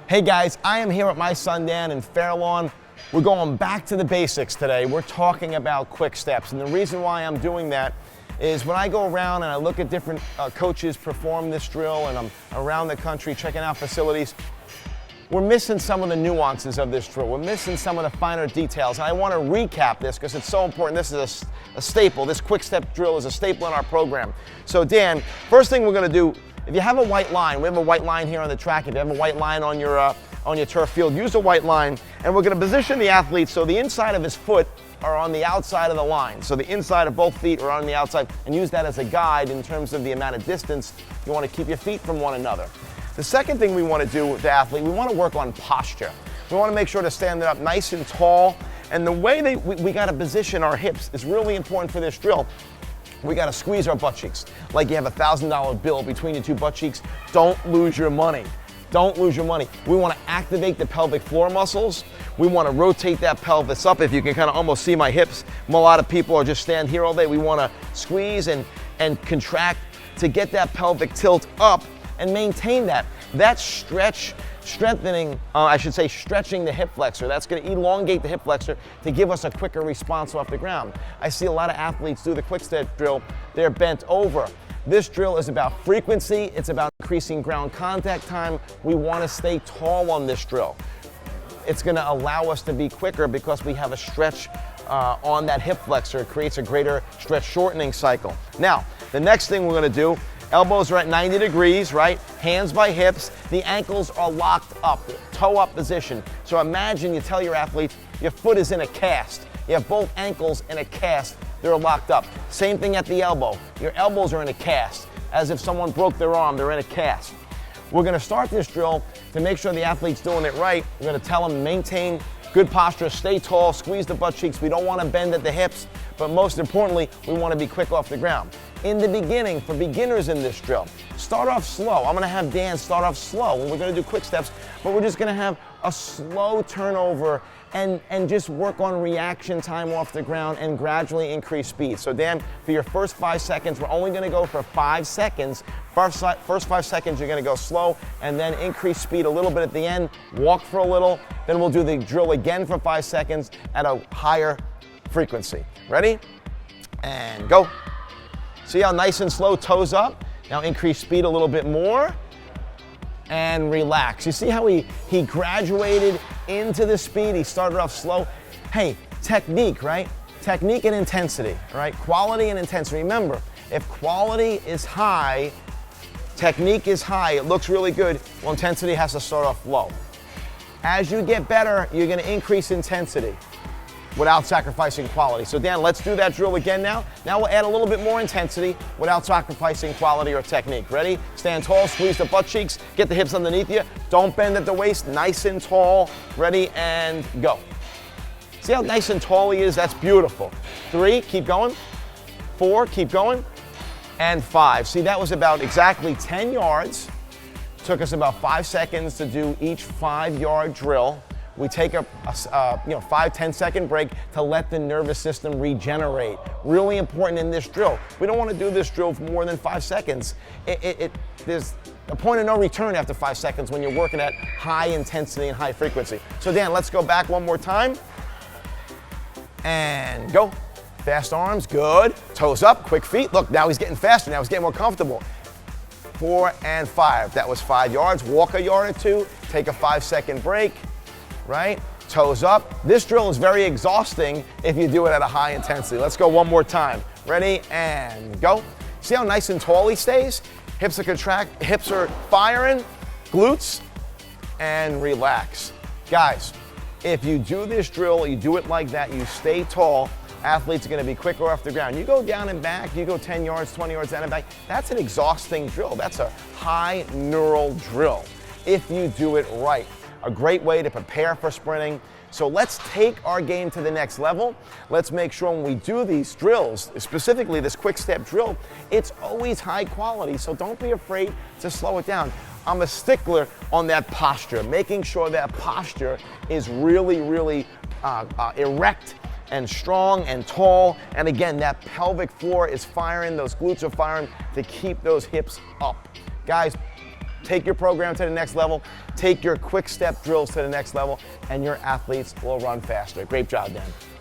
Hey guys, I am here with my son Dan in Fairlawn. We're going back to the basics today. We're talking about quick steps, and the reason why I'm doing that is when I go around and I look at different coaches perform this drill, and I'm around the country checking out facilities, we're missing some of the nuances of this drill. We're missing some of the finer details, and I want to recap this because it's so important. This is a staple. This quick step drill is a staple in our program. So Dan, first thing we're going to do, if you have a white line, we have a white line here on the track. If you have a white line on your turf field, use a white line, and we're going to position the athlete so the inside of his foot are on the outside of the line. So the inside of both feet are on the outside, and use that as a guide in terms of the amount of distance you want to keep your feet from one another. The second thing we want to do with the athlete, we want to work on posture. We want to make sure to stand up nice and tall, and the way we got to position our hips is really important for this drill. We got to squeeze our butt cheeks. Like you have a $1,000 bill between your two butt cheeks. Don't lose your money. Don't lose your money. We want to activate the pelvic floor muscles. We want to rotate that pelvis up. If you can kind of almost see my hips, a lot of people are just stand here all day. We want to squeeze and contract to get that pelvic tilt up and maintain that. That stretching the hip flexor. That's going to elongate the hip flexor to give us a quicker response off the ground. I see a lot of athletes do the quick step drill, they're bent over. This drill is about frequency, it's about increasing ground contact time. We want to stay tall on this drill. It's going to allow us to be quicker because we have a stretch on that hip flexor. It creates a greater stretch shortening cycle. Now, the next thing we're going to do, elbows are at 90 degrees, right? Hands by hips. The ankles are locked up, toe up position. So imagine you tell your athlete your foot is in a cast. You have both ankles in a cast. They're locked up. Same thing at the elbow. Your elbows are in a cast. As if someone broke their arm, they're in a cast. We're gonna start this drill to make sure the athlete's doing it right. We're gonna tell them maintain good posture, stay tall, squeeze the butt cheeks. We don't wanna bend at the hips, but most importantly, we wanna be quick off the ground. In the beginning, for beginners in this drill, start off slow. I'm gonna have Dan start off slow, and we're gonna do quick steps, but we're just gonna have a slow turnover and just work on reaction time off the ground and gradually increase speed. So Dan, for your first 5 seconds, we're only gonna go for 5 seconds. First 5 seconds, you're gonna go slow and then increase speed a little bit at the end, walk for a little, then we'll do the drill again for 5 seconds at a higher frequency. Ready? And go. See how nice and slow, toes up? Now increase speed a little bit more and relax. You see how he graduated into the speed? He started off slow. Hey, technique, right? Technique and intensity, right? Quality and intensity. Remember, if quality is high, technique is high, it looks really good, well, intensity has to start off low. As you get better, you're gonna increase intensity without sacrificing quality. So Dan, let's do that drill again now. Now we'll add a little bit more intensity without sacrificing quality or technique. Ready? Stand tall, squeeze the butt cheeks, get the hips underneath you. Don't bend at the waist, nice and tall. Ready, and go. See how nice and tall he is? That's beautiful. 3, keep going. 4, keep going. And 5. See, that was about exactly 10 yards. Took us about 5 seconds to do each 5-yard drill. We take a 5-10 second break to let the nervous system regenerate. Really important in this drill. We don't want to do this drill for more than 5 seconds. There's a point of no return after 5 seconds when you're working at high intensity and high frequency. So Dan, let's go back one more time. And go. Fast arms, good. Toes up, quick feet. Look, now he's getting faster. Now he's getting more comfortable. 4 and 5. That was 5 yards. Walk a yard or 2. Take a 5-second break. Right? Toes up. This drill is very exhausting if you do it at a high intensity. Let's go one more time. Ready, and go. See how nice and tall he stays? Hips are firing, glutes, and relax. Guys, if you do this drill, you do it like that, you stay tall, athletes are gonna be quicker off the ground. You go down and back, you go 10 yards, 20 yards down and back, that's an exhausting drill. That's a high neural drill if you do it right. A great way to prepare for sprinting. So let's take our game to the next level. Let's make sure when we do these drills, specifically this quick step drill, it's always high quality, so don't be afraid to slow it down. I'm a stickler on that posture, making sure that posture is really, really erect and strong and tall. And again, that pelvic floor is firing, those glutes are firing to keep those hips up. Guys, Take your program to the next level, take your quick step drills to the next level, and your athletes will run faster. Great job, Dan.